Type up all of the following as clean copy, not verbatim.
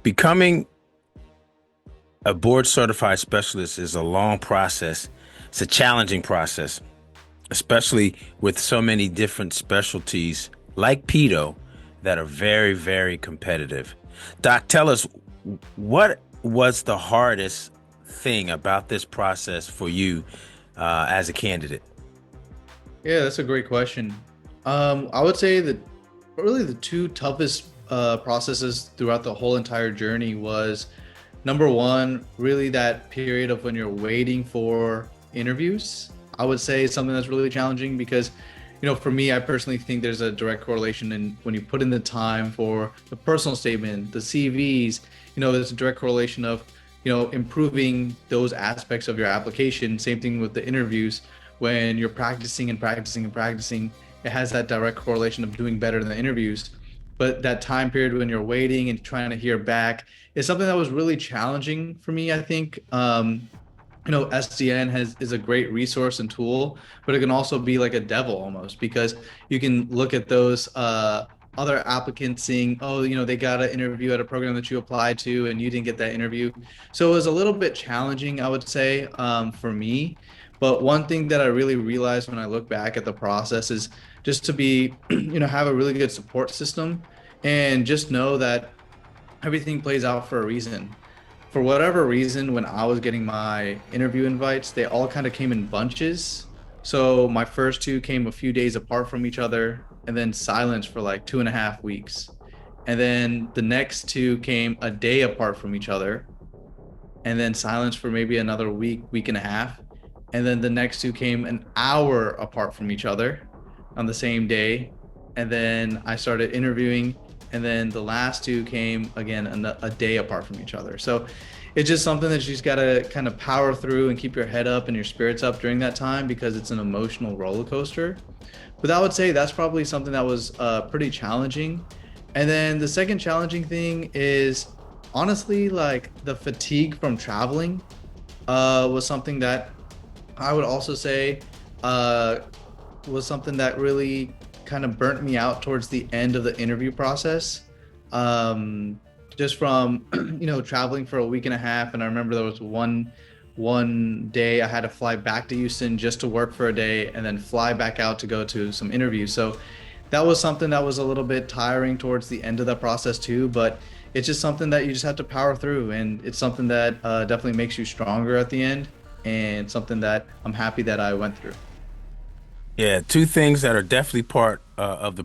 Becoming a board certified specialist is a long process. It's a challenging process, especially with so many different specialties like pedo that are very, very competitive. Doc, tell us, what was the hardest thing about this process for you as a candidate? Yeah, that's a great question. I would say that really the two toughest processes throughout the whole entire journey was number one, really that period of when you're waiting for interviews. I would say something that's really challenging because, for me, I personally think there's a direct correlation in when you put in the time for the personal statement, the CVs, there's a direct correlation of, improving those aspects of your application. Same thing with the interviews. When you're practicing and practicing and practicing, it has that direct correlation of doing better in the interviews. But that time period when you're waiting and trying to hear back is something that was really challenging for me, I think. SDN is a great resource and tool, but it can also be like a devil almost because you can look at those other applicants seeing, oh, they got an interview at a program that you applied to and you didn't get that interview. So it was a little bit challenging, I would say, for me. But one thing that I really realized when I look back at the process is just to be, have a really good support system and just know that everything plays out for a reason. For whatever reason, when I was getting my interview invites, they all kind of came in bunches. So my first two came a few days apart from each other, and then silence for like 2.5 weeks. And then the next two came a day apart from each other, and then silence for maybe another week, week and a half. And then the next two came an hour apart from each other on the same day. And then I started interviewing. And then the last two came again a day apart from each other. So it's just something that you just got to kind of power through and keep your head up and your spirits up during that time because it's an emotional roller coaster. But I would say that's probably something that was pretty challenging. And then the second challenging thing is honestly like the fatigue from traveling was something that I would also say uh, was something that really kind of burnt me out towards the end of the interview process. Um, just from traveling for a week and a half, and I remember there was one day I had to fly back to Houston just to work for a day, and then fly back out to go to some interviews. So that was something that was a little bit tiring towards the end of that process too. But it's just something that you just have to power through, and it's something that definitely makes you stronger at the end, and something that I'm happy that I went through. Yeah, two things that are definitely part of the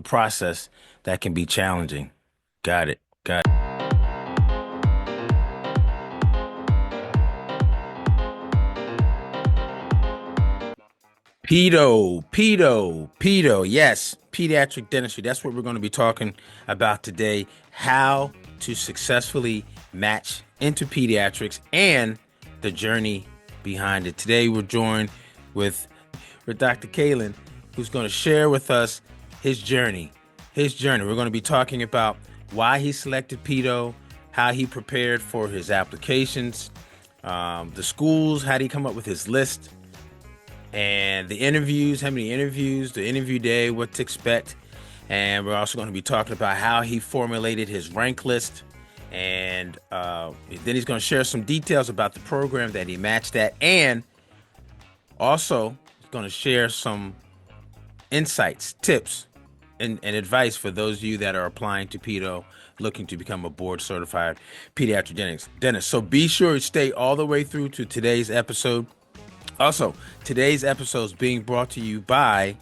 process that can be challenging. Got it. Got it. Pedo. Yes, pediatric dentistry. That's what we're going to be talking about today. How to successfully match into pediatrics and the journey behind it. Today, we're joined with Dr. Kalin, who's going to share with us his journey. We're going to be talking about why he selected pedo, how he prepared for his applications, the schools, how did he come up with his list, and the interviews, how many interviews, the interview day, what to expect. And we're also going to be talking about how he formulated his rank list. And then he's going to share some details about the program that he matched at. And also, he's going to share some insights, tips, and advice for those of you that are applying to pedo, looking to become a board certified pediatric dentist. So be sure to stay all the way through to today's episode. Also, today's episode is being brought to you by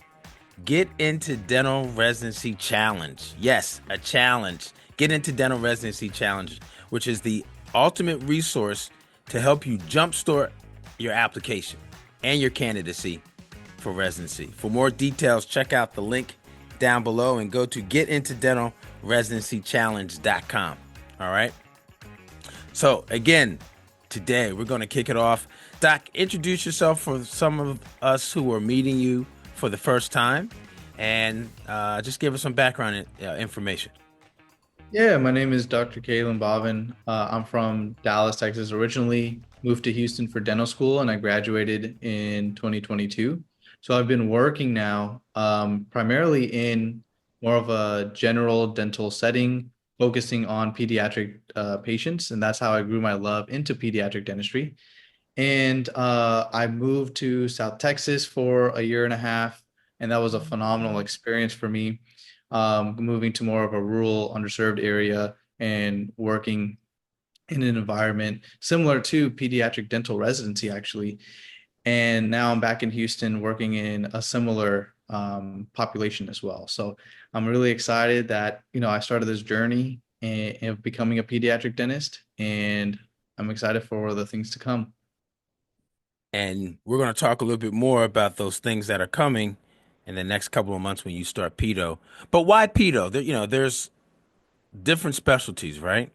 Get Into Dental Residency Challenge. Yes, a challenge. Get Into Dental Residency Challenge, which is the ultimate resource to help you jumpstart your application and your candidacy for residency. For more details, check out the link down below and go to getintodentalresidencychallenge.com. All right. So again, today we're going to kick it off. Doc, introduce yourself for some of us who are meeting you for the first time, and just give us some background information. Yeah, my name is Dr. Kalin Bhavan. I'm from Dallas, Texas, originally moved to Houston for dental school, and I graduated in 2022. So I've been working now primarily in more of a general dental setting, focusing on pediatric patients, and that's how I grew my love into pediatric dentistry. And I moved to South Texas for a year and a half, and that was a phenomenal experience for me. Moving to more of a rural, underserved area and working in an environment similar to pediatric dental residency, actually. And now I'm back in Houston working in a similar population as well. So I'm really excited that, I started this journey of becoming a pediatric dentist, and I'm excited for the things to come. And we're going to talk a little bit more about those things that are coming in the next couple of months when you start pedo. But why pedo? There's different specialties, right?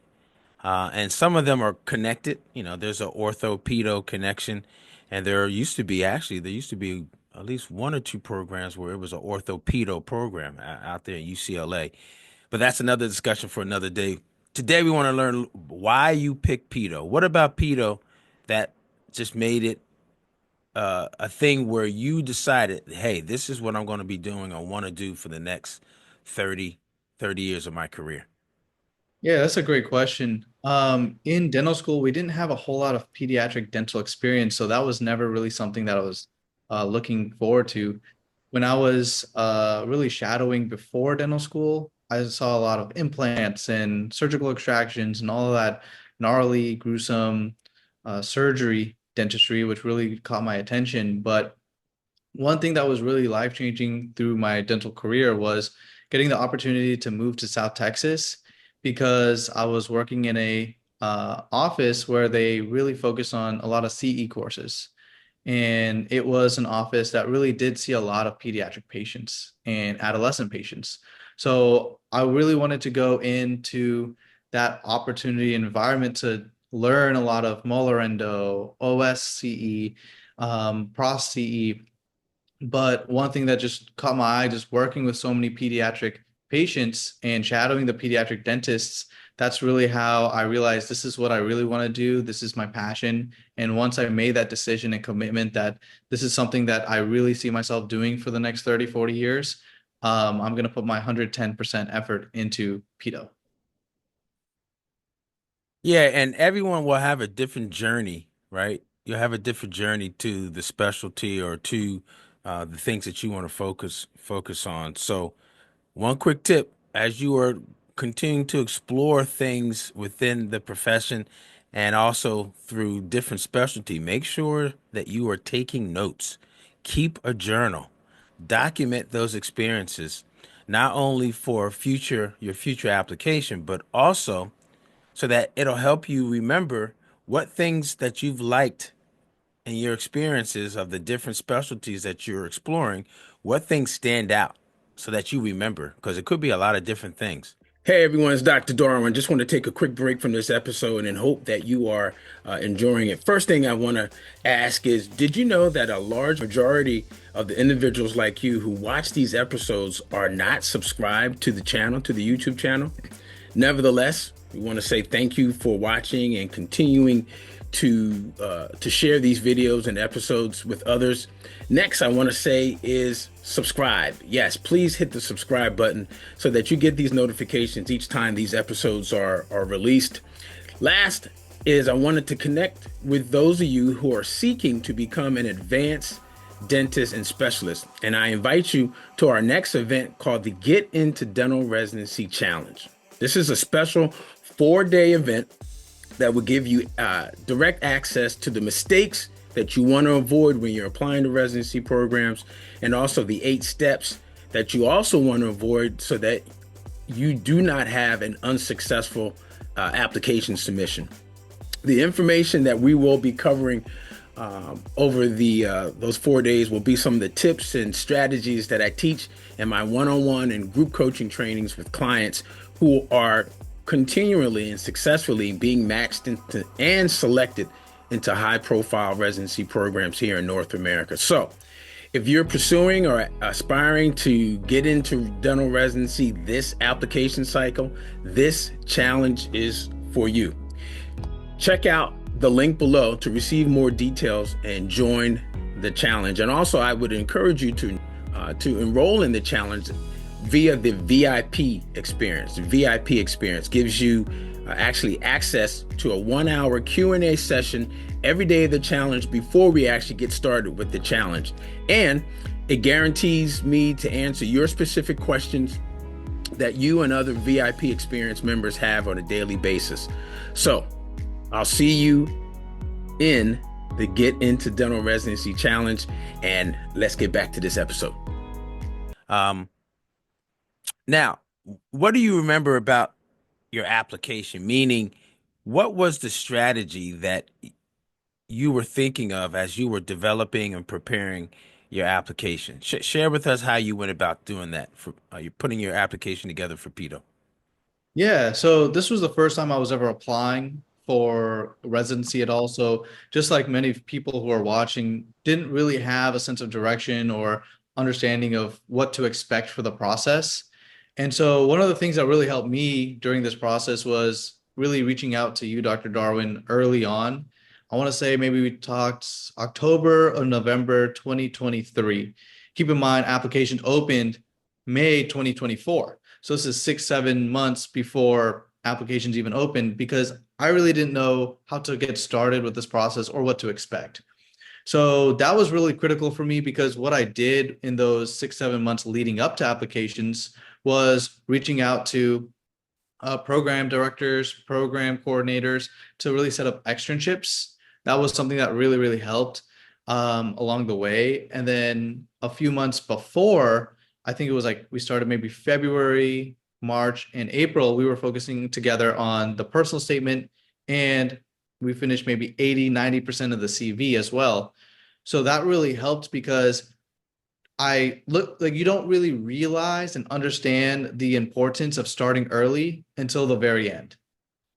And some of them are connected. There's an ortho pedo connection, and there used to be at least one or two programs where it was an ortho pedo program out there at UCLA. But that's another discussion for another day. Today we want to learn why you picked pedo. What about pedo that just made it a thing where you decided, hey, this is what I'm going to be doing, I want to do for the next 30 years of my career? Yeah, that's a great question. In dental school, we didn't have a whole lot of pediatric dental experience, so that was never really something that I was looking forward to. When I was really shadowing before dental school, I saw a lot of implants and surgical extractions and all of that gnarly, gruesome surgery dentistry, which really caught my attention. But one thing that was really life-changing through my dental career was getting the opportunity to move to South Texas, because I was working in a office where they really focus on a lot of CE courses. And it was an office that really did see a lot of pediatric patients and adolescent patients. So I really wanted to go into that opportunity environment to learn a lot of molar endo, OSCE, pros CE. But one thing that just caught my eye, just working with so many pediatric patients and shadowing the pediatric dentists, that's really how I realized this is what I really want to do. This is my passion. And once I made that decision and commitment that this is something that I really see myself doing for the next 30, 40 years, I'm going to put my 110% effort into pedo. Yeah, and everyone will have a different journey, right? You'll have a different journey to the specialty or to the things that you want to focus on. So, one quick tip as you are continuing to explore things within the profession and also through different specialty, make sure that you are taking notes. Keep a journal. Document those experiences, not only for your future application, but also so that it'll help you remember what things that you've liked in your experiences of the different specialties that you're exploring, what things stand out so that you remember, because it could be a lot of different things. Hey everyone, it's Dr. Darwin. Just want to take a quick break from this episode and hope that you are enjoying it. First thing I want to ask is, did you know that a large majority of the individuals like you who watch these episodes are not subscribed to the channel, to the YouTube channel? Nevertheless, we want to say thank you for watching and continuing to share these videos and episodes with others. Next, I want to say is subscribe. Yes, please hit the subscribe button so that you get these notifications each time these episodes are released. Last is I wanted to connect with those of you who are seeking to become an advanced dentist and specialist. And I invite you to our next event called the Get Into Dental Residency Challenge. This is a special 4-day event that will give you direct access to the mistakes that you want to avoid when you're applying to residency programs, and also the 8 steps that you also want to avoid so that you do not have an unsuccessful application submission. The information that we will be covering over those 4 days will be some of the tips and strategies that I teach in my one-on-one and group coaching trainings with clients who are continually and successfully being matched into and selected into high-profile residency programs here in North America. So if you're pursuing or aspiring to get into dental residency this application cycle, this challenge is for you. Check out the link below to receive more details and join the challenge. And also, I would encourage you to enroll in the challenge via the VIP experience. The VIP experience gives you actually access to a 1 hour Q&A session every day of the challenge before we actually get started with the challenge. And it guarantees me to answer your specific questions that you and other VIP experience members have on a daily basis. So I'll see you in the Get Into Dental Residency Challenge, and let's get back to this episode. Um, Now, what do you remember about your application? Meaning, what was the strategy that you were thinking of as you were developing and preparing your application? Share with us how you went about doing that for you putting your application together for PEDO. Yeah, so this was the first time I was ever applying for residency at all. So just like many people who are watching, didn't really have a sense of direction or understanding of what to expect for the process. And so one of the things that really helped me during this process was really reaching out to you, Dr. Darwin, early on. I want to say maybe we talked October or November 2023. Keep in mind, applications opened May 2024. So this is 6, 7 months before applications even opened because I really didn't know how to get started with this process or what to expect. So that was really critical for me because what I did in those 6, 7 months leading up to applications was reaching out to program directors, program coordinators to really set up externships. That was something that really, really helped along the way. And then a few months before, I think it was like we started maybe February, March, and April, we were focusing together on the personal statement and we finished maybe 80, 90% of the CV as well. So that really helped because I look like you don't really realize and understand the importance of starting early until the very end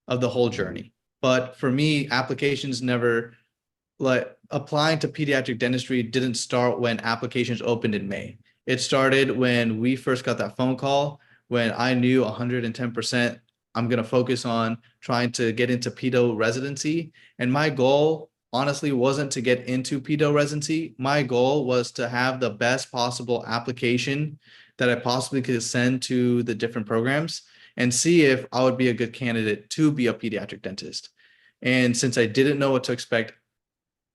of the whole journey. But for me, applications never like applying to pediatric dentistry didn't start when applications opened in May. It started when we first got that phone call, when I knew 110% I'm going to focus on trying to get into PEDO residency. And my goal, honestly, wasn't to get into PEDO residency. My goal was to have the best possible application that I possibly could send to the different programs and see if I would be a good candidate to be a pediatric dentist. And since I didn't know what to expect,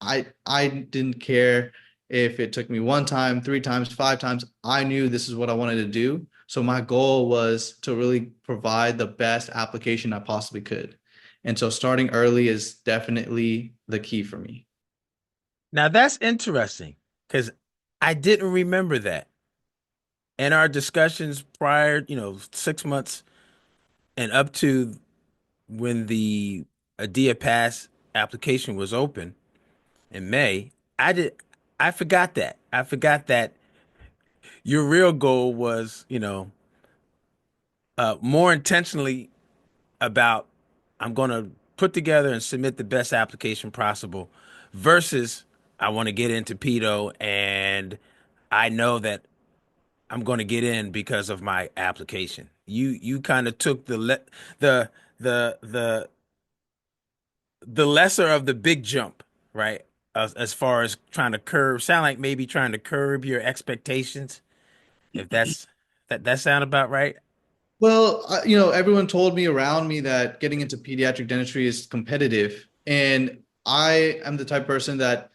I didn't care if it took me 1 time, 3 times, 5 times. I knew this is what I wanted to do. So my goal was to really provide the best application I possibly could. And so starting early is definitely the key for me. Now that's interesting because I didn't remember that. In our discussions prior, 6 months and up to when the Adia Pass application was open in May, I did I forgot that. I forgot that your real goal was, more intentionally about I'm going to put together and submit the best application possible versus I want to get into pedo and I know that I'm going to get in because of my application. You kind of took the the the lesser of the big jump, right? As far as trying to sound like maybe trying to curb your expectations. If that sound about right? Well, everyone told me around me that getting into pediatric dentistry is competitive. And I am the type of person that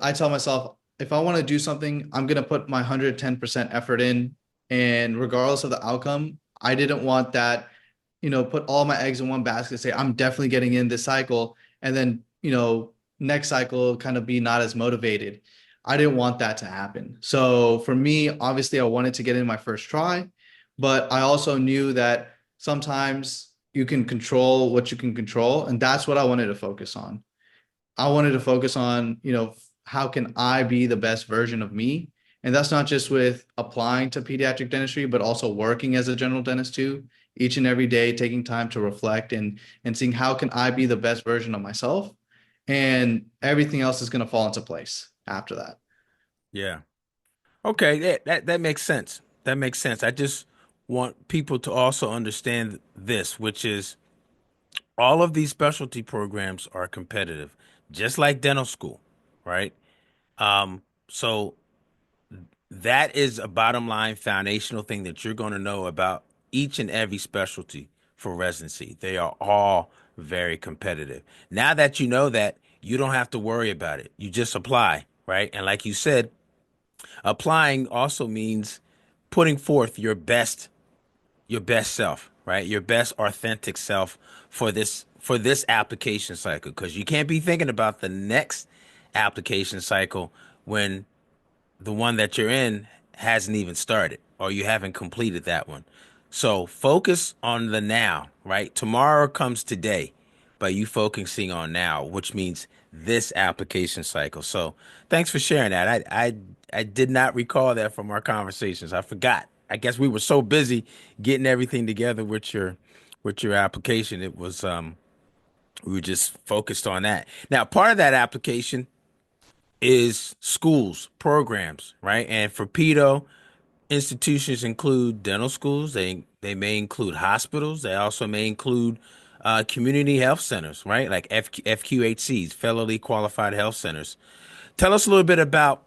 I tell myself, if I want to do something, I'm going to put my 110% effort in. And regardless of the outcome, I didn't want that, put all my eggs in one basket, say, I'm definitely getting in this cycle. And then, next cycle kind of be not as motivated. I didn't want that to happen. So for me, obviously, I wanted to get in my first try, but I also knew that sometimes you can control what you can control. And that's what I wanted to focus on. I wanted to focus on, how can I be the best version of me? And that's not just with applying to pediatric dentistry, but also working as a general dentist too, each and every day, taking time to reflect and seeing how can I be the best version of myself? And everything else is going to fall into place after that. Yeah. Okay, that makes sense. That makes sense. I just want people to also understand this, which is all of these specialty programs are competitive, just like dental school, right? So That is a bottom line foundational thing that you're going to know about each and every specialty for residency. They are all very competitive. Now that you know that, you don't have to worry about it. You just apply, right? And like you said, applying also means putting forth your best self, right? Your best authentic self for this application cycle, because you can't be thinking about the next application cycle when the one that you're in hasn't even started or you haven't completed that one. So focus on the now, right? Tomorrow comes today, but you focusing on now, which means this application cycle. So thanks for sharing that. I did not recall that from our conversations. I forgot. I guess we were so busy getting everything together with your application. It was we were just focused on that. Now, part of that application is schools, programs, right? And for pedo, institutions include dental schools. They may include hospitals. They also may include community health centers, right? Like FQHCs, federally qualified health centers. Tell us a little bit about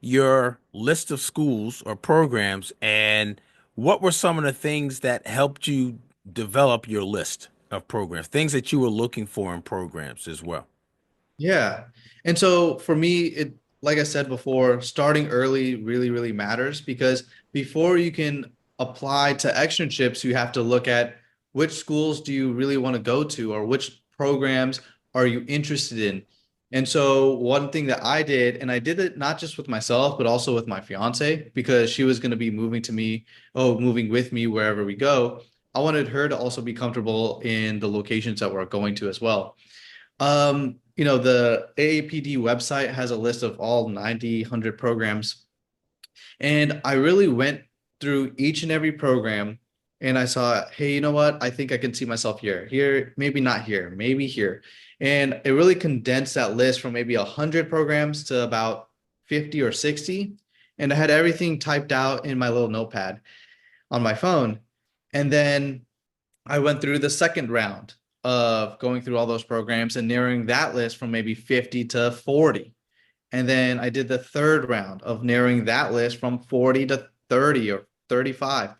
your list of schools or programs and what were some of the things that helped you develop your list of programs, things that you were looking for in programs as well. Yeah. And so for me, like I said before, starting early really, really matters because before you can apply to externships, you have to look at which schools do you really want to go to or which programs are you interested in. And so one thing that I did, and I did it not just with myself, but also with my fiance, because she was going to be moving with me wherever we go. I wanted her to also be comfortable in the locations that we're going to as well. The AAPD website has a list of all 90, 100 programs. And I really went through each and every program and I saw, hey, you know what? I think I can see myself here, maybe not here, maybe here. And it really condensed that list from maybe 100 programs to about 50 or 60. And I had everything typed out in my little notepad on my phone. And then I went through the second round of going through all those programs and narrowing that list from maybe 50 to 40. And then I did the third round of narrowing that list from 40 to 30 or 35.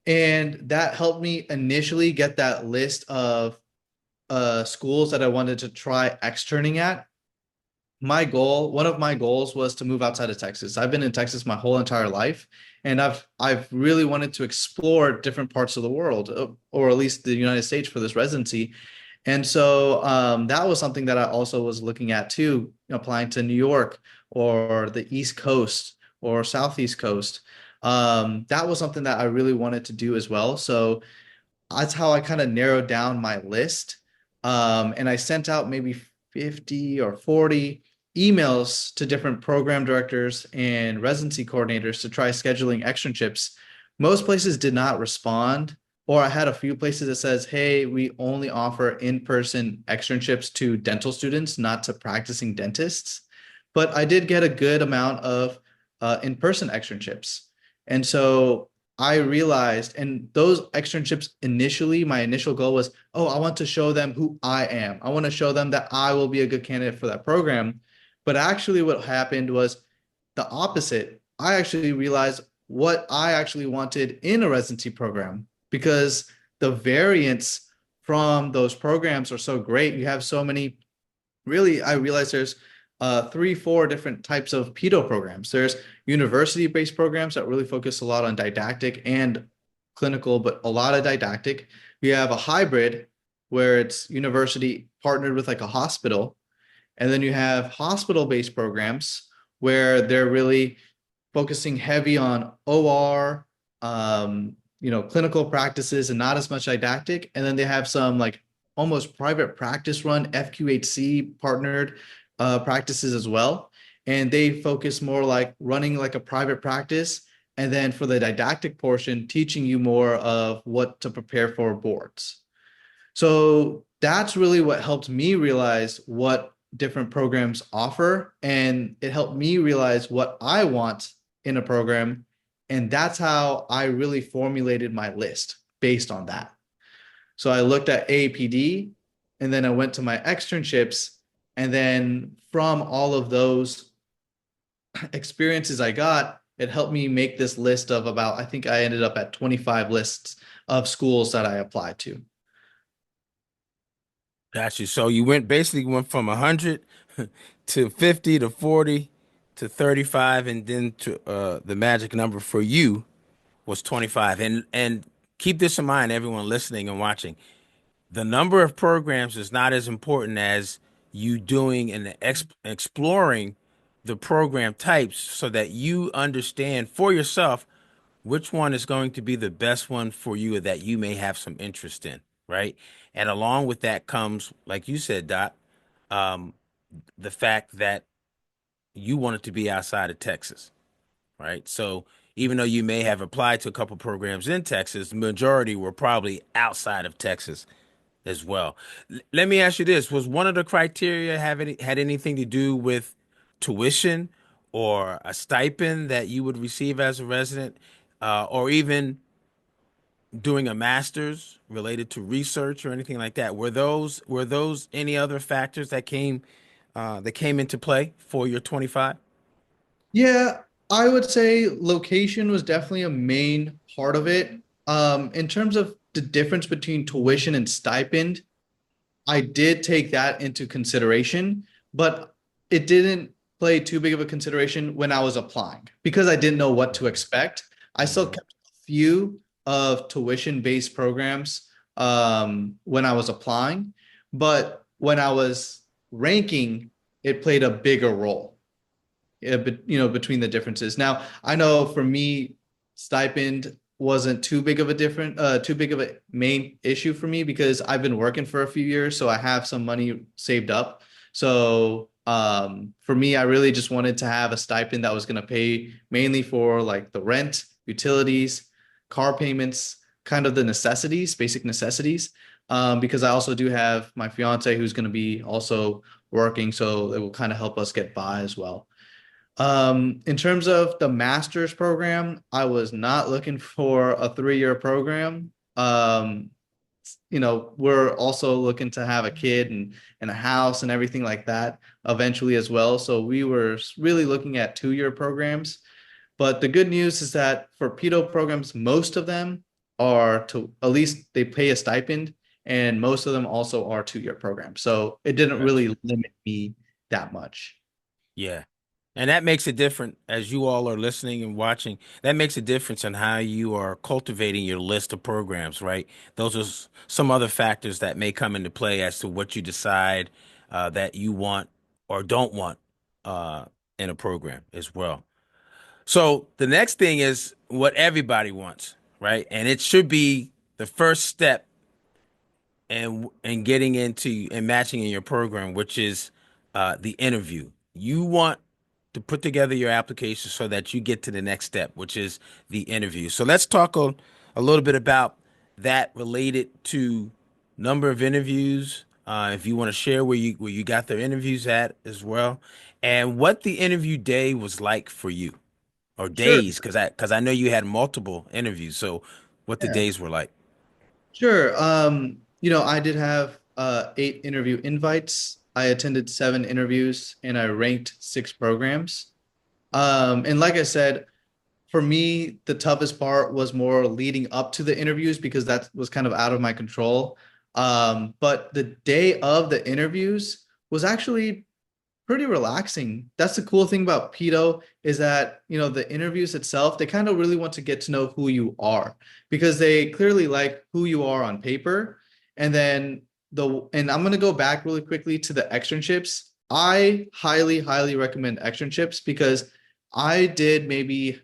And that helped me initially get that list of schools that I wanted to try externing at. One of my goals was to move outside of Texas. I've been in Texas my whole entire life, and I've really wanted to explore different parts of the world, or at least the United States for this residency. And so that was something that I also was looking at too, applying to New York or the East Coast or Southeast Coast. That was something that I really wanted to do as well. So that's how I kind of narrowed down my list. And I sent out maybe 50 or 40 emails to different program directors and residency coordinators to try scheduling externships. Most places did not respond, or I had a few places that says, hey, we only offer in-person externships to dental students, not to practicing dentists. But I did get a good amount of in-person externships. And so I realized, and those externships initially, my initial goal was, oh, I want to show them who I am. I want to show them that I will be a good candidate for that program. But actually, what happened was the opposite. I actually realized what I actually wanted in a residency program because the variance from those programs are so great. You have so many, really, I realized there's 3, 4 different types of PEDO programs. There's university-based programs that really focus a lot on didactic and clinical, but a lot of didactic. We have a hybrid where it's university partnered with like a hospital. And then you have hospital-based programs where they're really focusing heavy on OR, clinical practices and not as much didactic. And then they have some like almost private practice run FQHC partnered practices as well. And they focus more like running like a private practice. And then for the didactic portion, teaching you more of what to prepare for boards. So that's really what helped me realize what different programs offer. And it helped me realize what I want in a program. And that's how I really formulated my list based on that. So I looked at AAPD and then I went to my externships. And then from all of those experiences I got, it helped me make this list of about, I think I ended up at 25 lists of schools that I applied to. Got you. So you basically went from 100 to 50 to 40 to 35, and then to the magic number for you was 25. And keep this in mind, everyone listening and watching. The number of programs is not as important as you doing and exploring the program types so that you understand for yourself which one is going to be the best one for you that you may have some interest in, right? And along with that comes, like you said, Doc, um, the fact that you wanted to be outside of Texas, right? So even though you may have applied to a couple programs in Texas, the majority were probably outside of Texas as well. Let me ask you this: was one of the criteria had anything to do with tuition or a stipend that you would receive as a resident, or even doing a master's related to research or anything like that? Were those any other factors that came into play for your 25? Yeah, I would say location was definitely a main part of it. In terms of the difference between tuition and stipend, I did take that into consideration, but it didn't play too big of a consideration when I was applying because I didn't know what to expect. I still Mm-hmm. kept a few of tuition-based programs when I was applying, but when I was ranking, it played a bigger role, but between the differences. Now, I know for me, stipend wasn't too big of a main issue for me because I've been working for a few years, so I have some money saved up. So for me, I really just wanted to have a stipend that was going to pay mainly for like the rent, utilities, car payments, kind of the necessities, basic necessities. Because I also do have my fiance who's going to be also working, so it will kind of help us get by as well. In terms of the master's program, I was not looking for a 3-year program. We're also looking to have a kid and a house and everything like that eventually as well. So we were really looking at 2-year programs. But the good news is that for pedo programs, most of them are to at least they pay a stipend, and most of them also are 2-year programs. So it didn't really limit me that much. Yeah. And that makes a difference as you all are listening and watching. That makes a difference in how you are cultivating your list of programs, right? Those are some other factors that may come into play as to what you decide that you want or don't want uh, in a program as well. So the next thing is what everybody wants, right? And it should be the first step and getting into and matching in your program, which is the interview. You want to put together your application so that you get to the next step, which is the interview. So let's talk a little bit about that related to number of interviews. If you want to share where you got the interviews at as well, and what the interview day was like for you, or Sure. days, because I know you had multiple interviews. So what the Yeah. days were like. Sure. I did have 8 interview invites. I attended 7 interviews and I ranked 6 programs. And like I said, for me, the toughest part was more leading up to the interviews because that was kind of out of my control. But the day of the interviews was actually pretty relaxing. That's the cool thing about pedo is that, the interviews itself, they kind of really want to get to know who you are because they clearly like who you are on paper. And then and I'm going to go back really quickly to the externships. I highly, highly recommend externships because I did maybe,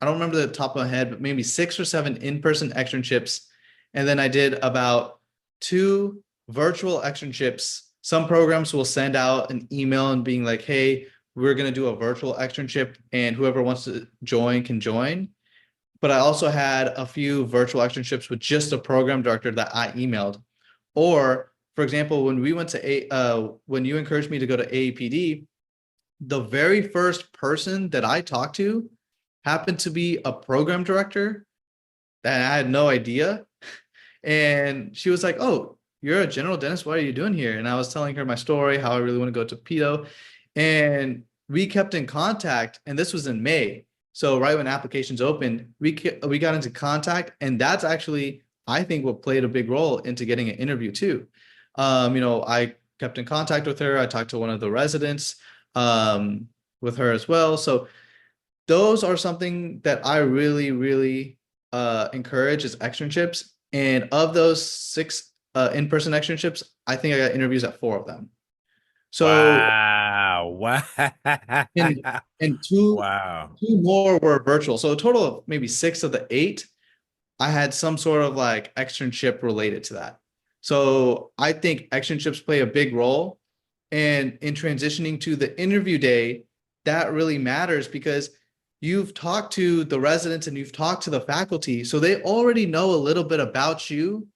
I don't remember the top of my head, but maybe 6 or 7 in-person externships. And then I did about 2 virtual externships. Some programs will send out an email and being like, hey, we're going to do a virtual externship and whoever wants to join can join. But I also had a few virtual externships with just a program director that I emailed. Or, for example, when you encouraged me to go to AAPD, the very first person that I talked to happened to be a program director that I had no idea. And she was like, "Oh, you're a general dentist. What are you doing here?" And I was telling her my story, how I really want to go to pedo. And we kept in contact, and this was in May. So right when applications opened, we got into contact, and that's actually, I think, what played a big role into getting an interview too. I kept in contact with her. I talked to one of the residents with her as well. So those are something that I really, really encourage is externships. And of those 6 in-person externships, I think I got interviews at 4 of them. So Wow. Wow. and and two Wow. two more were virtual. So a total of maybe 6 of the 8, I had some sort of like externship related to that. So I think externships play a big role. And in transitioning to the interview day, that really matters because you've talked to the residents and you've talked to the faculty. So they already know a little bit about you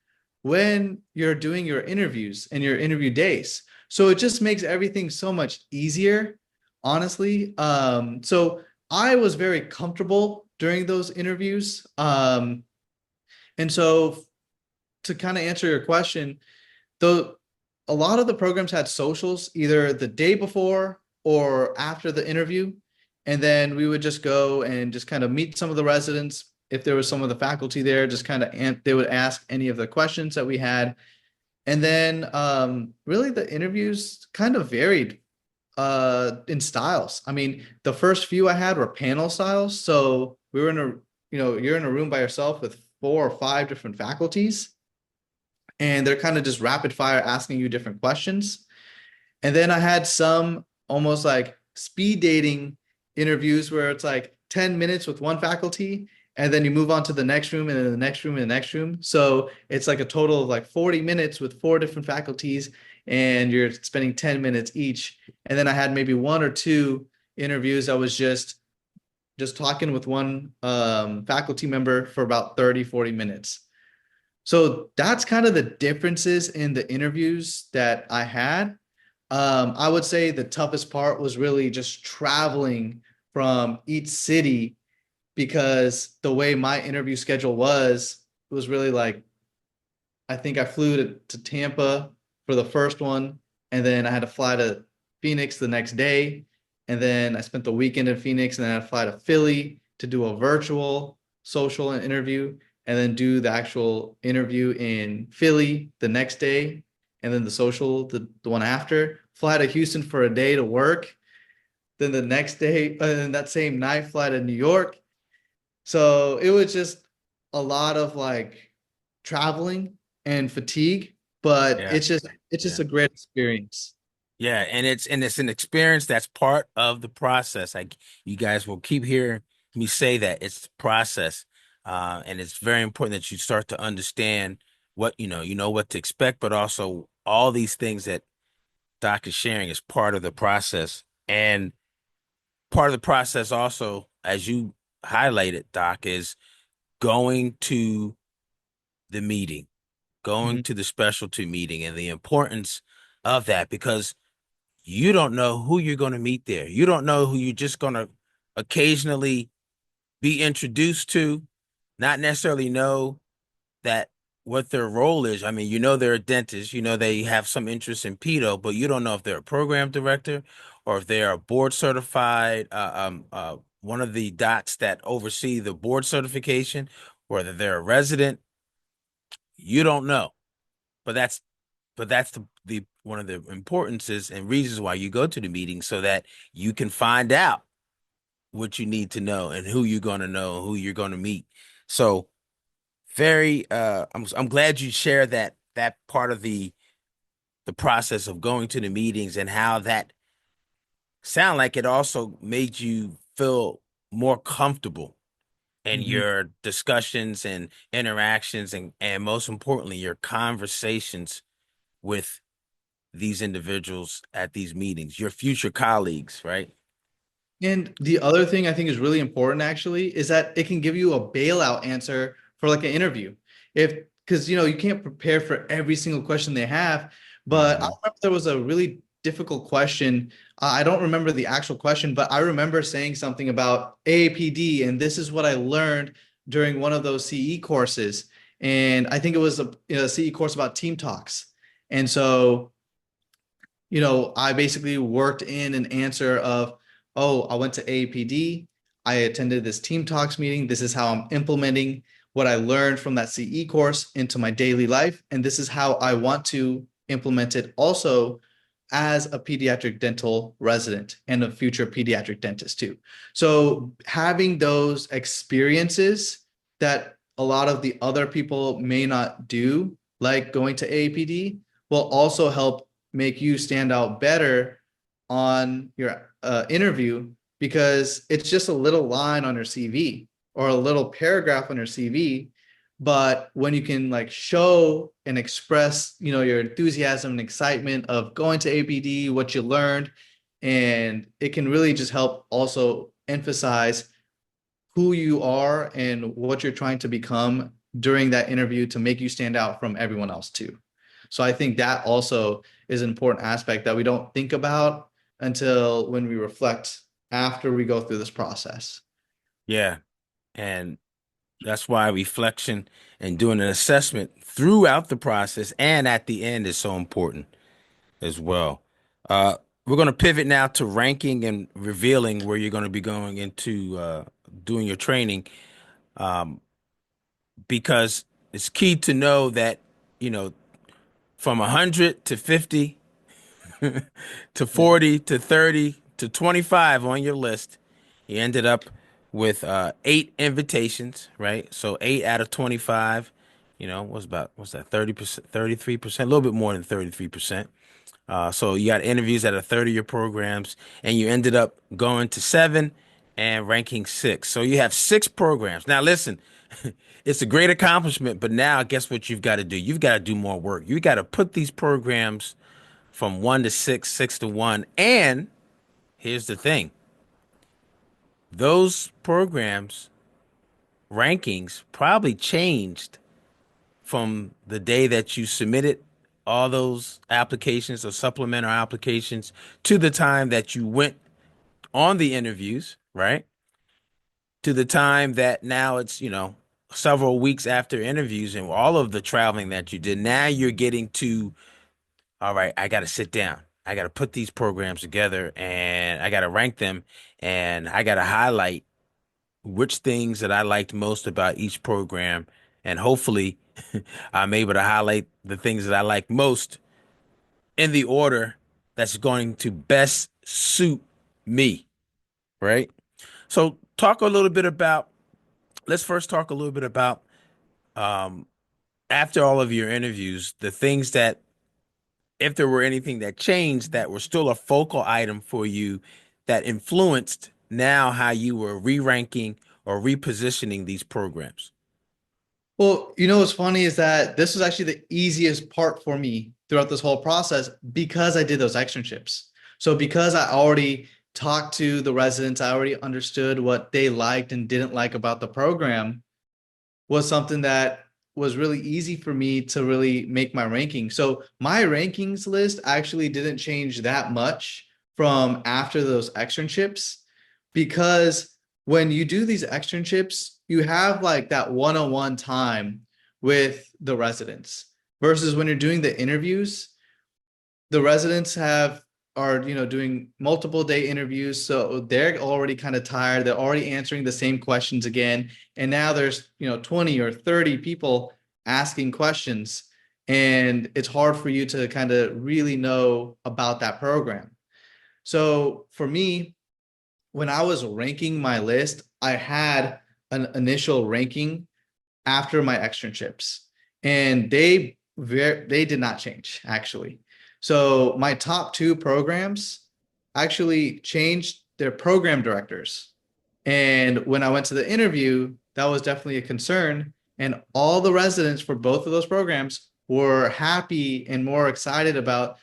when you're doing your interviews and your interview days. So it just makes everything so much easier, honestly. So I was very comfortable during those interviews. And so to kind of answer your question, though, a lot of the programs had socials either the day before or after the interview. And then we would just go and just kind of meet some of the residents. If there was some of the faculty there, just kind of, they would ask any of the questions that we had. And then really the interviews kind of varied in styles. I mean, the first few I had were panel styles. So we were in a, you're in a room by yourself with 4 or 5 different faculties, and they're kind of just rapid fire asking you different questions. And then I had some almost like speed dating interviews where it's like 10 minutes with one faculty, and then you move on to the next room and then the next room and the next room. So it's like a total of like 40 minutes with 4 different faculties, and you're spending 10 minutes each. And then I had maybe 1 or 2 interviews. I was just talking with one faculty member for about 30-40 minutes. So that's kind of the differences in the interviews that I had. I would say the toughest part was really just traveling from each city, because the way my interview schedule was really like, I think I flew to Tampa for the first one, and then I had to fly to Phoenix the next day. And then I spent the weekend in Phoenix, and then I had to fly to Philly to do a virtual social and interview, and then do the actual interview in Philly the next day, and then the social, the one after, fly to Houston for a day to work. Then the next day, and that same night, fly to New York. So it was just a lot of like traveling and fatigue, but Yeah. it's just Yeah. a great experience. Yeah, and it's an experience that's part of the process. Like you guys will keep hearing me say that it's the process, and it's very important that you start to understand what you know what to expect, but also all these things that Doc is sharing is part of the process, and part of the process also, as you highlighted, Doc, is going to the meeting, going Mhm. to the specialty meeting, and the importance of that because you don't know who you're going to meet there. You don't know who you're just going to occasionally be introduced to, not necessarily know that what their role is. I mean, you know they're a dentist, you know they have some interest in pedo, but you don't know if they're a program director or if they're a board certified, one of the dots that oversee the board certification, whether they're a resident. You don't know, but that's the one of the importances and reasons why you go to the meeting so that you can find out what you need to know and who you're going to know, who you're going to meet. So very I'm glad you share that part of the process of going to the meetings and how that sound like it also made you feel more comfortable in Mhm. your discussions and interactions and most importantly your conversations with these individuals at these meetings, your future colleagues, right? And the other thing I think is really important actually is that it can give you a bailout answer for like an interview. If because you can't prepare for every single question they have, but I Hmm. remember there was a really difficult question. I don't remember the actual question, but I remember saying something about AAPD, and this is what I learned during one of those CE courses. And I think it was a CE course about team talks. And so I basically worked in an answer of oh, I went to AAPD, I attended this team talks meeting. This is how I'm implementing what I learned from that CE course into my daily life. And this is how I want to implement it also as a pediatric dental resident and a future pediatric dentist too. So having those experiences that a lot of the other people may not do, like going to AAPD, will also help make you stand out better on your interview, because it's just a little line on your CV or a little paragraph on your CV. But when you can like show and express, your enthusiasm and excitement of going to APD, what you learned, and it can really just help also emphasize who you are and what you're trying to become during that interview to make you stand out from everyone else too. So I think that also is an important aspect that we don't think about until when we reflect after we go through this process. Yeah. And that's why reflection and doing an assessment throughout the process and at the end is so important as well. We're going to pivot now to ranking and revealing where you're going to be going into doing your training, um, because it's key to know that, you know, from 100 to 50 to Yeah. 40 to 30 to 25 on your list, you ended up with 8 invitations, right? So 8 out of 25, what's that, 30%, 33%, a little bit more than 33%. So you got interviews at a third of your programs, and you ended up going to 7 and ranking 6. So you have 6 programs. Now, listen, it's a great accomplishment, but now guess what you've got to do? You've got to do more work. You got to put these programs from 1 to 6, 6 to 1. And here's the thing, those programs' rankings probably changed from the day that you submitted all those applications or supplemental applications to the time that you went on the interviews, right? To the time that now it's, several weeks after interviews and all of the traveling that you did. Now you're getting to, all right, I got to sit down. I got to put these programs together and I got to rank them and I got to highlight which things that I liked most about each program. And hopefully I'm able to highlight the things that I like most in the order that's going to best suit me, right? So let's first talk a little bit about, um, after all of your interviews, the things that, if there were anything that changed that were still a focal item for you that influenced now how you were re-ranking or repositioning these programs. Well, what's funny is that this was actually the easiest part for me throughout this whole process because I did those externships. So because I already talked to the residents, I already understood what they liked and didn't like about the program, was something that was really easy for me to really make my ranking. So my rankings list actually didn't change that much from after those externships, because when you do these externships, you have like that one-on-one time with the residents versus when you're doing the interviews, the residents are doing multiple day interviews, so they're already kind of tired, they're already answering the same questions again, and now there's 20 or 30 people asking questions, and it's hard for you to kind of really know about that program. So for me, when I was ranking my list, I had an initial ranking after my externships, and they did not change actually. So my top 2 programs actually changed their program directors. And when I went to the interview, that was definitely a concern. And all the residents for both of those programs were happy and more excited about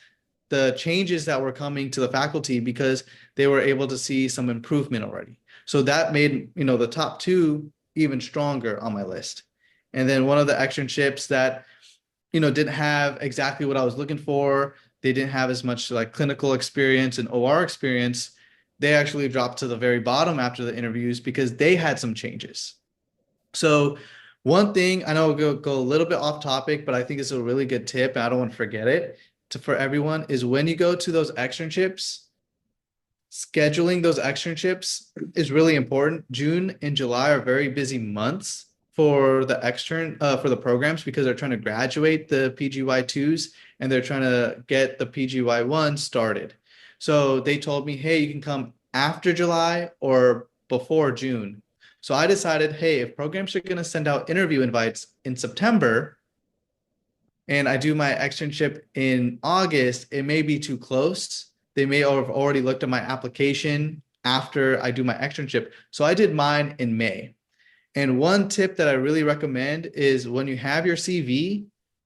the changes that were coming to the faculty because they were able to see some improvement already. So that made, the top 2 even stronger on my list. And then one of the externships that, didn't have exactly what I was looking for, they didn't have as much like clinical experience and OR experience, they actually dropped to the very bottom after the interviews because they had some changes. So one thing, I know we'll go a little bit off topic, but I think it's a really good tip and I don't want to forget it for everyone, is when you go to those externships, scheduling those externships is really important. June and July are very busy months for the for the programs because they're trying to graduate the PGY2s and they're trying to get the PGY1 started. So they told me, hey, you can come after July or before June. So I decided, hey, if programs are going to send out interview invites in September and I do my externship in August, it may be too close. They may have already looked at my application after I do my externship. So I did mine in May. And one tip that I really recommend is when you have your CV,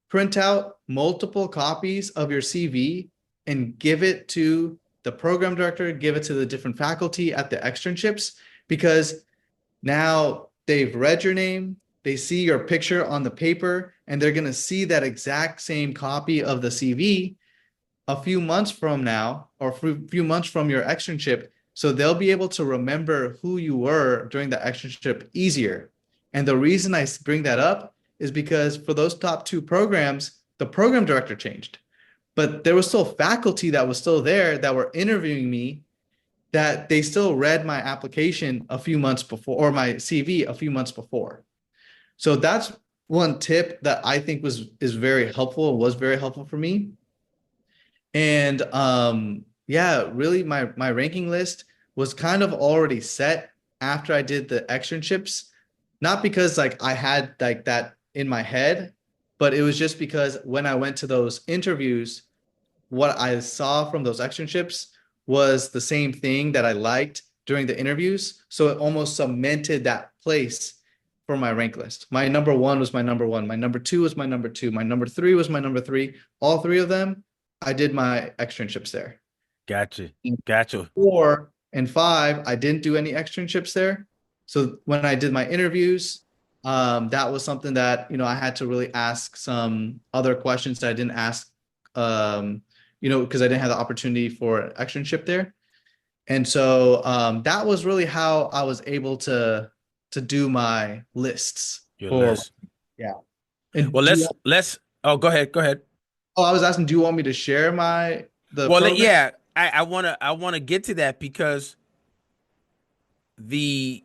print out multiple copies of your CV and give it to the program director, give it to the different faculty at the externships, because now they've read your name, they see your picture on the paper, and they're going to see that exact same copy of the CV a few months from now or a few months from your externship. So they'll be able to remember who you were during the externship easier. And the reason I bring that up is because for those top two programs, the program director changed, but there was still faculty that was still there that were interviewing me that they still read my application a few months before or my CV a few months before. So that's one tip that I think is very helpful, was very helpful for me. And yeah, really my ranking list was kind of already set after I did the externships, not because like I had like that in my head, but it was just because when I went to those interviews, what I saw from those externships was the same thing that I liked during the interviews. So it almost cemented that place for my rank list. My number one was my number one. My number two was my number two. My number three was my number three. All three of them, I did my externships there. Gotcha. Gotcha. 4 and 5, I didn't do any externships there. So when I did my interviews, that was something that, I had to really ask some other questions that I didn't ask, because I didn't have the opportunity for an externship there. And so that was really how I was able to do my lists Your for, list. yeah. And Well, let's. Oh, go ahead. Go ahead. I was asking, do you want me to share the Well, program? yeah. I wanna get to that because the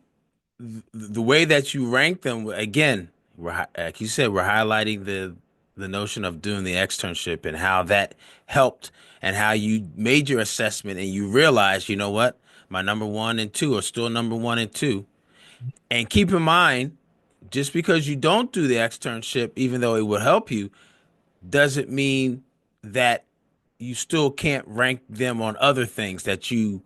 the way that you rank them again, like you said, we're highlighting the notion of doing the externship and how that helped and how you made your assessment and you realized, you know what, my number one and two are still number one and two. And keep in mind, just because you don't do the externship, even though it will help you, doesn't mean that you still can't rank them on other things that you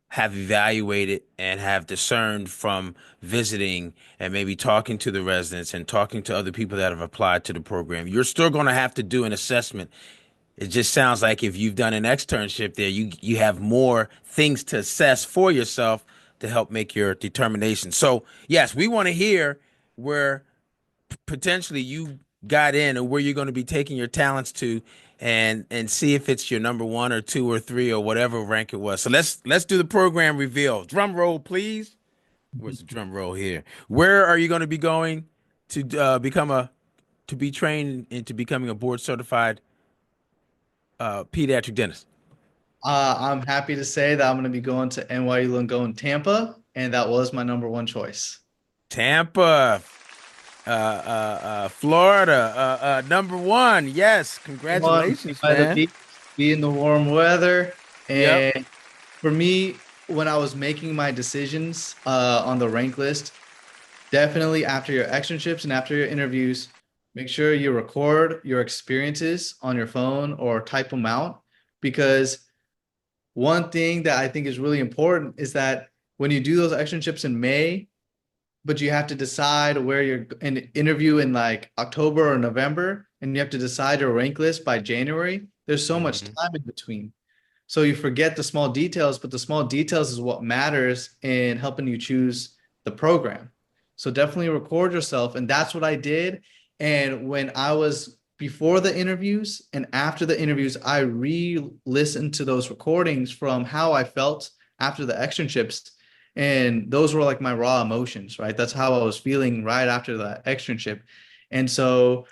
have evaluated and have discerned from visiting and maybe talking to the residents and talking to other people that have applied to the program. You're still going to have to do an assessment. It just sounds like if you've done an externship there, you have more things to assess for yourself to help make your determination. So, yes, we want to hear where potentially you got in and where you're going to be taking your talents to and see if it's your number one or two or three or whatever rank it was. So let's do the program reveal. Drum roll, please. Where's the drum roll here? Where are you going to be going to to be trained into becoming a board certified pediatric dentist? I'm happy to say that I'm going to be going to NYU Langone Tampa, and that was my number one choice. Tampa, Florida, number one. Yes, Want to be congratulations, by the man. beach, be in the warm weather. Yep. And for me, when I was making my decisions on the rank list, definitely after your externships and after your interviews, make sure you record your experiences on your phone or type them out, because one thing that I think is really important is that when you do those externships in May, but you have to decide where you're in interview in like October or November, and you have to decide your rank list by January, there's so much Mhm. time in between. So you forget the small details, but the small details is what matters in helping you choose the program. So definitely record yourself. And that's what I did. And when I was before the interviews and after the interviews, I re-listened to those recordings from how I felt after the externships. And those were like my raw emotions, right? That's how I was feeling right after the externship. And so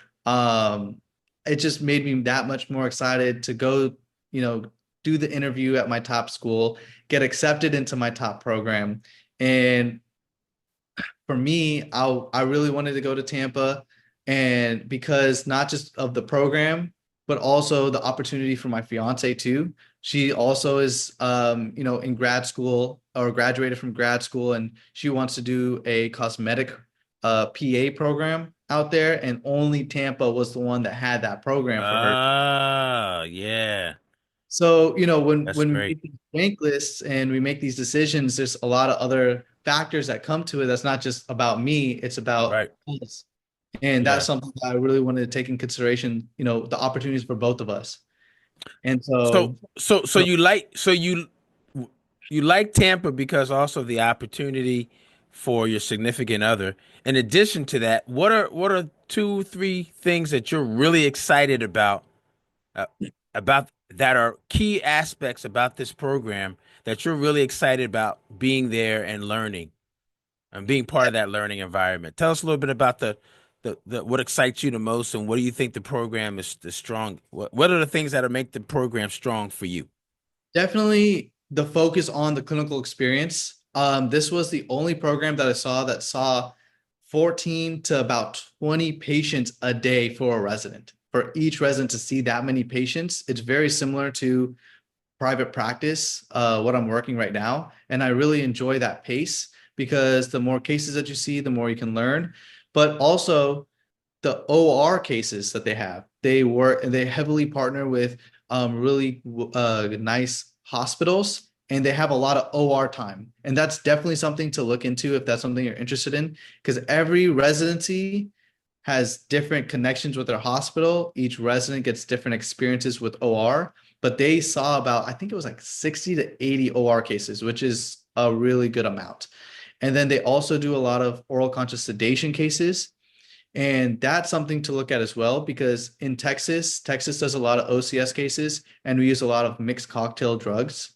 it just made me that much more excited to go, you know, do the interview at my top school, get accepted into my top program. And for me, I really wanted to go to Tampa, and because not just of the program, but also the opportunity for my fiance too. She also is, in grad school or graduated from grad school, and she wants to do a cosmetic PA program out there, and only Tampa was the one that had that program for her. Oh, yeah. So, when That's we great. make these rank lists and we make these decisions, there's a lot of other factors that come to it. That's not just about me, it's about Right. us. And that's Yeah. something that I really wanted to take in consideration, the opportunities for both of us. And So, so, so you like Tampa because also the opportunity for your significant other. In addition to that, what are two, three things that you're really excited uh, about that are key aspects about this program that you're really excited about being there and learning and being part of that learning environment? Tell us a little bit about the what excites you the most, and what do you think the program is the strong? What are the things that make the program strong for you? definitely the focus on the clinical experience. This was the only program that I saw that saw 14 to about 20 patients a day for a resident. For each resident to see that many patients, it's very similar to private practice, what I'm working right now. And I really enjoy that pace because the more cases that you see, the more you can learn. But also the OR cases that they have, they heavily partner with really nice hospitals, and they have a lot of OR time. And that's definitely something to look into if that's something you're interested in, because every residency has different connections with their hospital. Each resident gets different experiences with OR, but they saw about, I think it was like 60 to 80 OR cases, which is a really good amount. And then they also do a lot of oral conscious sedation cases. And that's something to look at as well, because in Texas does a lot of OCS cases, and we use a lot of mixed cocktail drugs.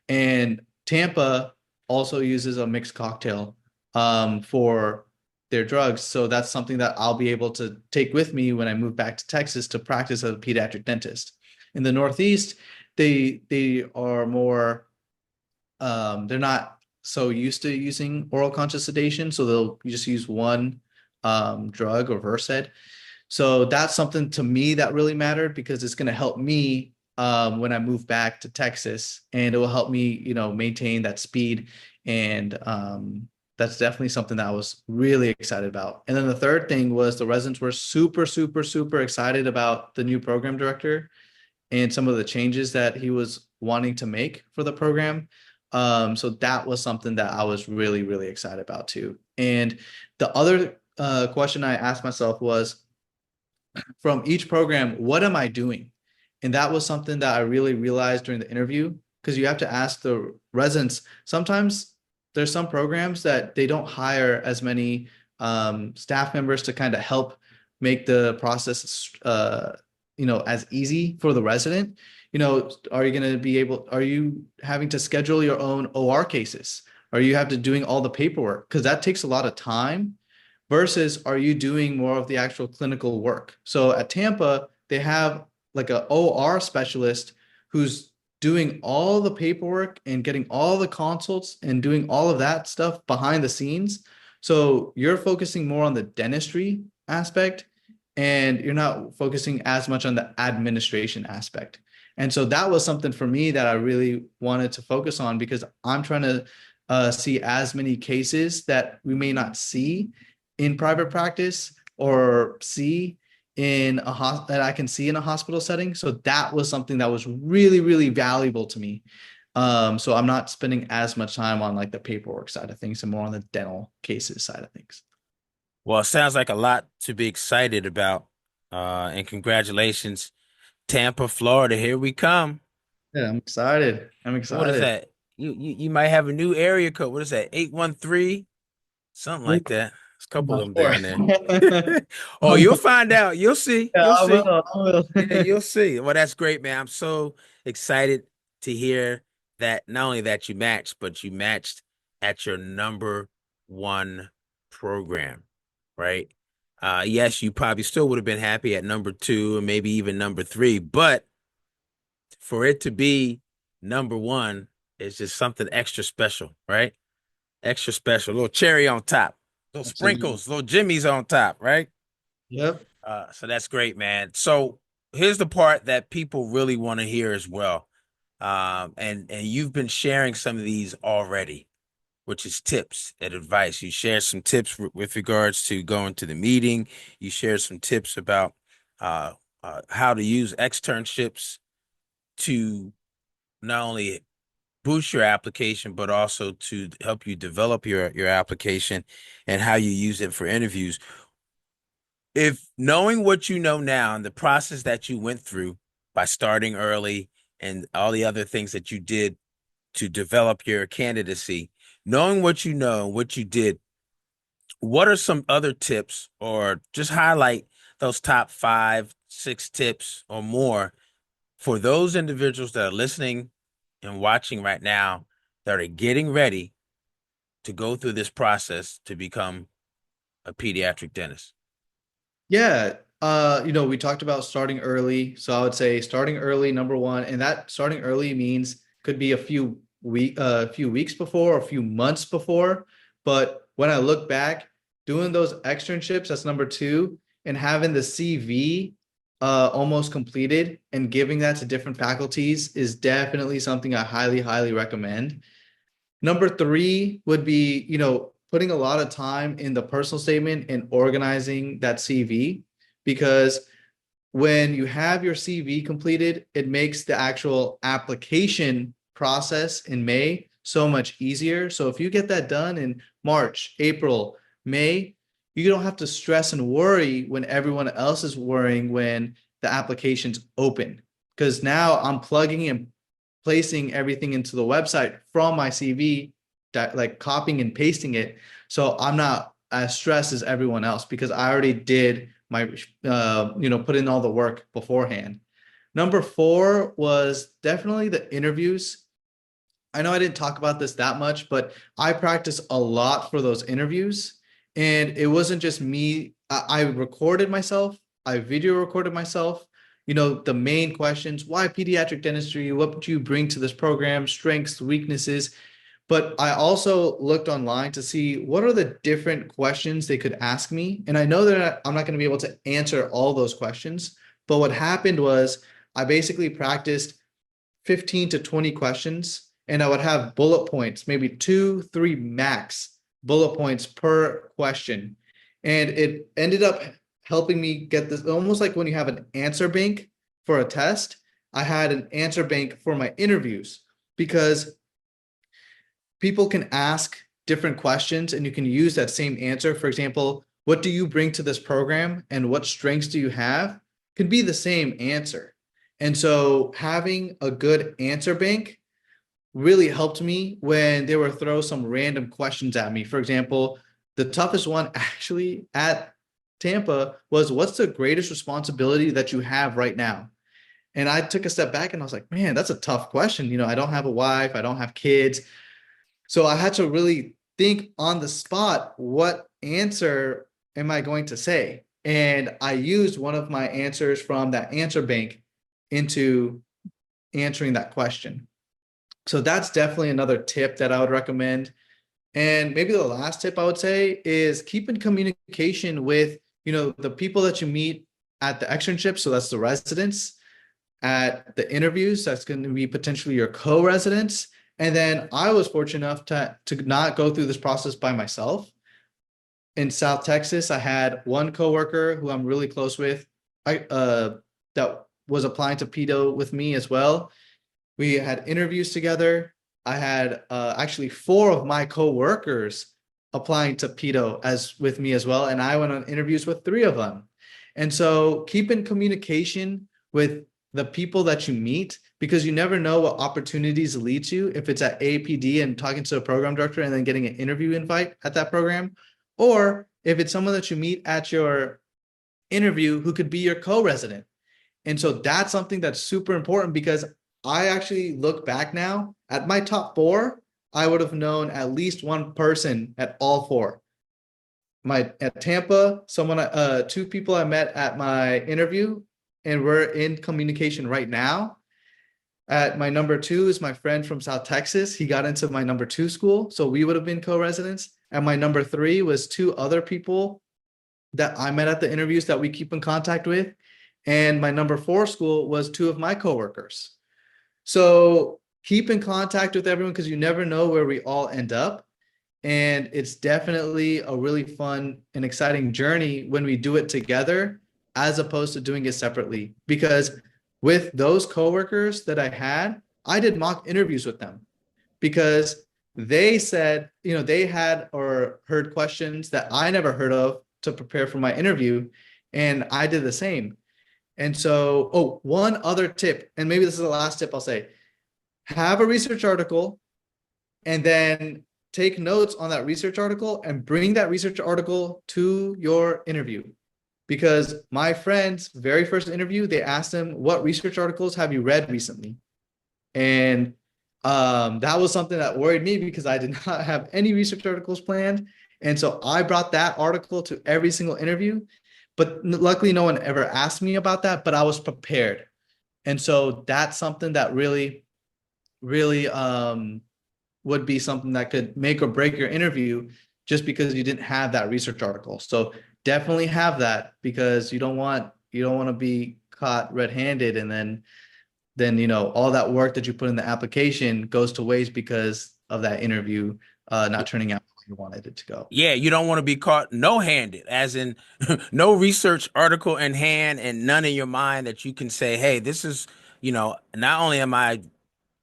And Tampa also uses a mixed cocktail for their drugs. So that's something that I'll be able to take with me when I move back to Texas to practice as a pediatric dentist. In the Northeast, they are more they're not so used to using oral conscious sedation, so they'll just use one drug or Versed. So that's something to me that really mattered, because it's going to help me when I move back to Texas, and it will help me, maintain that speed. And that's definitely something that I was really excited about. And then the third thing was the residents were super, super, super excited about the new program director and some of the changes that he was wanting to make for the program. So that was something that I was really, really excited about too. And the other question I asked myself was, from each program, what am I doing? And that was something that I really realized during the interview, because you have to ask the residents. Sometimes there's some programs that they don't hire as many staff members to kind of help make the process, as easy for the resident. Are you going to be able, are you having to schedule your own OR cases? Are you have to doing all the paperwork? Because that takes a lot of time, versus are you doing more of the actual clinical work? So at Tampa, they have like a OR specialist who's doing all the paperwork and getting all the consults and doing all of that stuff behind the scenes. So you're focusing more on the dentistry aspect, and you're not focusing as much on the administration aspect. And so that was something for me that I really wanted to focus on, because I'm trying to see as many cases that we may not see in private practice or see in that I can see in a hospital setting. So that was something that was really, really valuable to me. So I'm not spending as much time on like the paperwork side of things and more on the dental cases side of things. Well, it sounds like a lot to be excited about. And congratulations, Tampa, Florida. Here we come. Yeah, I'm excited. I'm What is excited. that? You might have a new area code. What is that? 813? Something Ooh, like that. There's a I'm couple of not them sure. down there. Oh, you'll find out. You'll see. Yeah, You'll I will. see. I will. Yeah, you'll see. Well, that's great, man. I'm so excited to hear that not only that you matched, but you matched at your number one program, right? Yes, you probably still would have been happy at number two and maybe even number three, but for it to be number one is just something extra special, right? Extra special, little cherry on top, little Absolutely. sprinkles, little jimmies on top, right? Yep. So that's great, man. So here's the part that people really want to hear as well. And you've been sharing some of these already, which is tips and advice. You shared some tips with regards to going to the meeting. You shared some tips about uh, how to use externships to not only boost your application, but also to help you develop your application and how you use it for interviews. If knowing what you know now and the process that you went through by starting early and all the other things that you did to develop your candidacy, knowing what you know and what you did, what are some other tips or just highlight those top 5, 6 tips or more for those individuals that are listening and watching right now that are getting ready to go through this process to become a pediatric dentist? Yeah. We talked about starting early. So I would say starting early, number one, and that starting early means could be a few weeks before, a few months before. But when I look back, doing those externships, that's number two, and having the CV almost completed and giving that to different faculties is definitely something I highly, highly recommend. Number three would be, putting a lot of time in the personal statement and organizing that CV, because when you have your CV completed, it makes the actual application process in May so much easier. So if you get that done in March, April, May, you don't have to stress and worry when everyone else is worrying when the application's open. Because now I'm plugging and placing everything into the website from my CV, that like copying and pasting it. So I'm not as stressed as everyone else because I already did my, put in all the work beforehand. Number four was definitely the interviews. I know I didn't talk about this that much, but I practice a lot for those interviews. And it wasn't just me. I recorded myself, I video recorded myself. The main questions: why pediatric dentistry? What do you bring to this program? Strengths, weaknesses. But I also looked online to see what are the different questions they could ask me. And I know that I'm not going to be able to answer all those questions. But what happened was I basically practiced 15 to 20 questions, and I would have bullet points, maybe 2, 3 max bullet points per question. And it ended up helping me get this, almost like when you have an answer bank for a test. I had an answer bank for my interviews because people can ask different questions and you can use that same answer. For example, what do you bring to this program and what strengths do you have could be the same answer. And so having a good answer bank really helped me when they were throw some random questions at me. For example, the toughest one actually at Tampa was, what's the greatest responsibility that you have right now? And I took a step back and I was like, man, that's a tough question. I don't have a wife, I don't have kids. So I had to really think on the spot, what answer am I going to say? And I used one of my answers from that answer bank into answering that question. So that's definitely another tip that I would recommend. And maybe the last tip I would say is keep in communication with, the people that you meet at the externship. So that's the residents. At the interviews, that's going to be potentially your co-residents. And then I was fortunate enough to not go through this process by myself. In South Texas, I had one coworker who I'm really close with, that was applying to PEDO with me as well. We had interviews together. I had actually 4 of my coworkers applying to PEDO as with me as well, and I went on interviews with 3 of them. And so keep in communication with the people that you meet, because you never know what opportunities lead to, if it's at APD and talking to a program director and then getting an interview invite at that program, or if it's someone that you meet at your interview who could be your co-resident. And so that's something that's super important, because I actually look back now at my top 4, I would have known at least one person at all 4. At Tampa, 2 people I met at my interview, and we're in communication right now. At my number two is my friend from South Texas. He got into my number two school, so we would have been co-residents. And my number three was two other people that I met at the interviews that we keep in contact with. And my number four school was two of my coworkers. So keep in contact with everyone because you never know where we all end up. And it's definitely a really fun and exciting journey when we do it together as opposed to doing it separately. Because with those coworkers that I had, I did mock interviews with them because they said, they had or heard questions that I never heard of to prepare for my interview. And I did the same. And so, oh, one other tip, and maybe this is the last tip I'll say, have a research article and then take notes on that research article and bring that research article to your interview. Because my friend's very first interview, they asked him, what research articles have you read recently? And that was something that worried me because I did not have any research articles planned. And so I brought that article to every single interview. But luckily, no one ever asked me about that, but I was prepared. And so that's something that really, really would be something that could make or break your interview just because you didn't have that research article. So definitely have that because you don't want to be caught red-handed and then all that work that you put in the application goes to waste because of that interview not turning out how you wanted it to go. Yeah, you don't want to be caught no-handed, as in no research article in hand and none in your mind that you can say, hey, this is, not only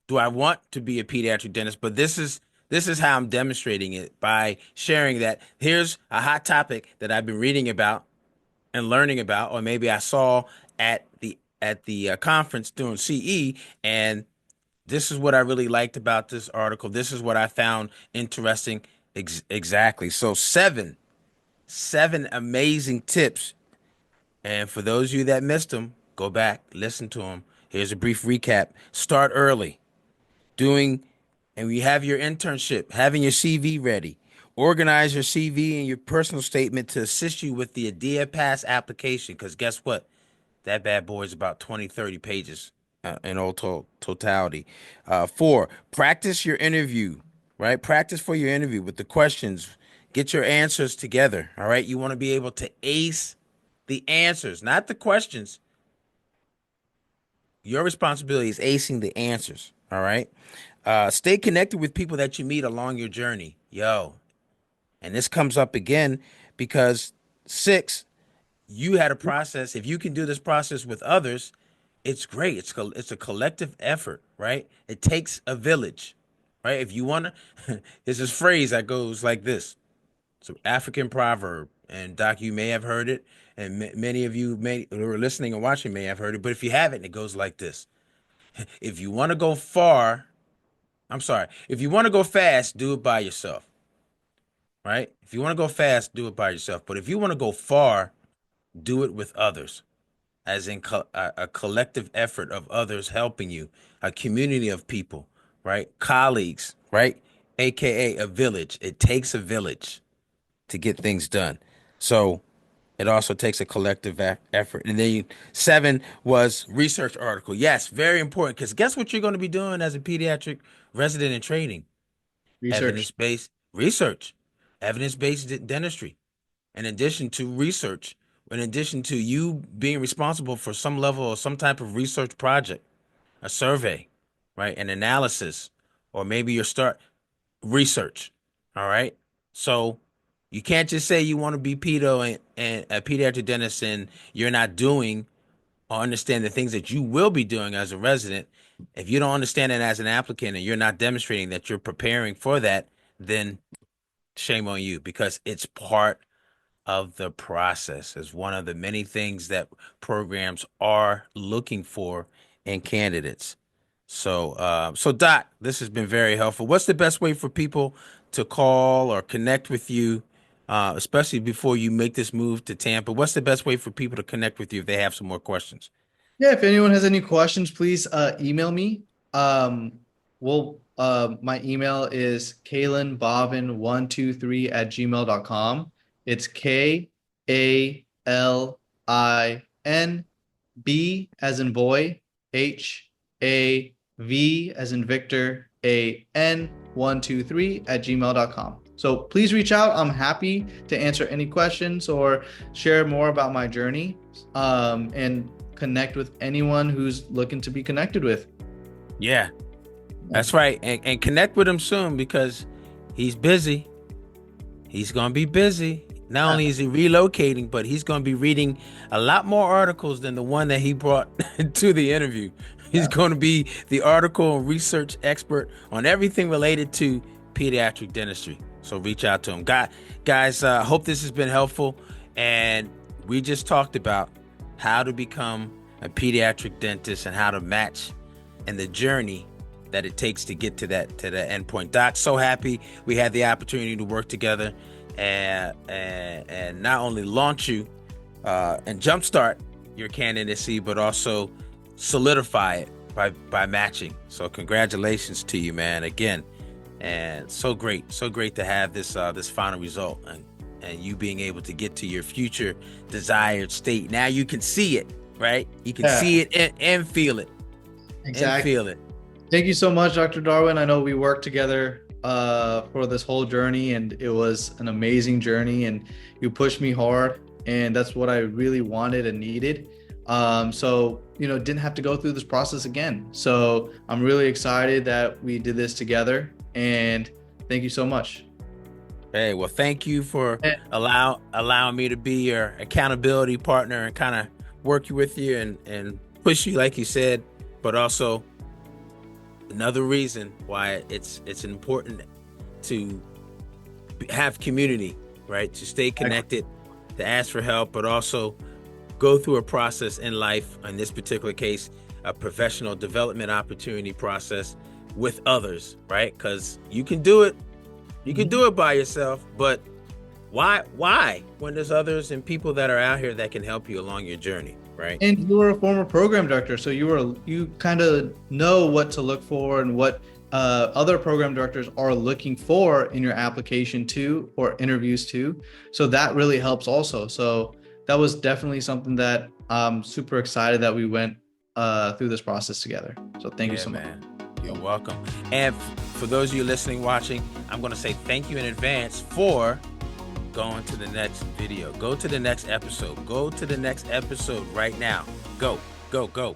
do I want to be a pediatric dentist, but this is how I'm demonstrating it by sharing that here's a hot topic that I've been reading about and learning about, or maybe I saw at the conference during CE, and this is what I really liked about this article. This is what I found interesting. Exactly. So seven amazing tips. And for those of you that missed them, go back, listen to them. Here's a brief recap. Start early. Doing, and we have your internship, having your CV ready. Organize your CV and your personal statement to assist you with the Idea Pass application. Because guess what? That bad boy is about 20, 30 pages in all totality. Four, practice your interview, right? Practice for your interview with the questions. Get your answers together, all right? You want to be able to ace the answers, not the questions. Your responsibility is acing the answers, all right? Stay connected with people that you meet along your journey. Yo, and this comes up again because six, you had a process. If you can do this process with others, it's great. It's a collective effort, right? It takes a village, right? If you want to, there's this phrase that goes like this. It's an African proverb, and Doc, you may have heard it, and many of you who are listening and watching may have heard it. But if you haven't, it goes like this: If you want to go far, I'm sorry. If you want to go fast, do it by yourself, right? If you want to go fast, do it by yourself. But if you want to go far, do it with others, as in a collective effort of others helping you, a community of people, right? Colleagues, right? AKA a village. It takes a village to get things done. So it also takes a collective effort. And then seven was research article. Yes, very important because guess what you're going to be doing as a pediatric resident in training? Research. Evidence-based research, evidence-based dentistry. In addition to research, in addition to you being responsible for some level or some type of research project, a survey, right, an analysis, or maybe your start research. All right. So you can't just say you want to be pedo and a pediatric dentist and you're not doing or understand the things that you will be doing as a resident. If you don't understand it as an applicant and you're not demonstrating that you're preparing for that, then shame on you because it's part of the process. Is one of the many things that programs are looking for in candidates. So Doc, this has been very helpful. What's the best way for people to call or connect with you, especially before you make this move to Tampa? What's the best way for people to connect with you if they have some more questions? Yeah, if anyone has any questions, please email me. My email is kalinbhavan123@gmail.com. It's KALIN B as in boy, HAVAN V as in Victor, AN123@gmail.com. So please reach out. I'm happy to answer any questions or share more about my journey, and connect with anyone who's looking to be connected with. Yeah, that's right. And connect with him soon because he's busy. He's going to be busy. Not only is he relocating, but he's going to be reading a lot more articles than the one that he brought to the interview. He's going to be the article and research expert on everything related to pediatric dentistry. So reach out to him. Guys, hope this has been helpful. And we just talked about how to become a pediatric dentist and how to match and the journey that it takes to get to that endpoint. Doc, so happy we had the opportunity to work together and not only launch you and jumpstart your candidacy, but also solidify it by matching. So congratulations to you, man, again. And so great to have this final result and you being able to get to your future desired state. Now you can see it, right? You can see it and feel it. Exactly. And feel it. Thank you so much, Dr. Darwin. I know we worked together for this whole journey, and it was an amazing journey, and you pushed me hard, and that's what I really wanted and needed. So, didn't have to go through this process again. So I'm really excited that we did this together, and thank you so much. Hey, well, thank you for allowing me to be your accountability partner and kind of work with you and push you, like you said, but also another reason why it's important to have community, right? To stay connected, to ask for help, but also go through a process in life, in this particular case, a professional development opportunity process with others, right? Because you can do it. You can do it by yourself, but why when there's others and people that are out here that can help you along your journey, right? And you were a former program director, so you kind of know what to look for and what other program directors are looking for in your application too, or interviews too. So that really helps also. So that was definitely something that I'm super excited that we went through this process together. So thank you so much. You're welcome. And for those of you listening, watching, I'm going to say thank you in advance for going to the next video. Go to the next episode. Go to the next episode right now. Go, go, go.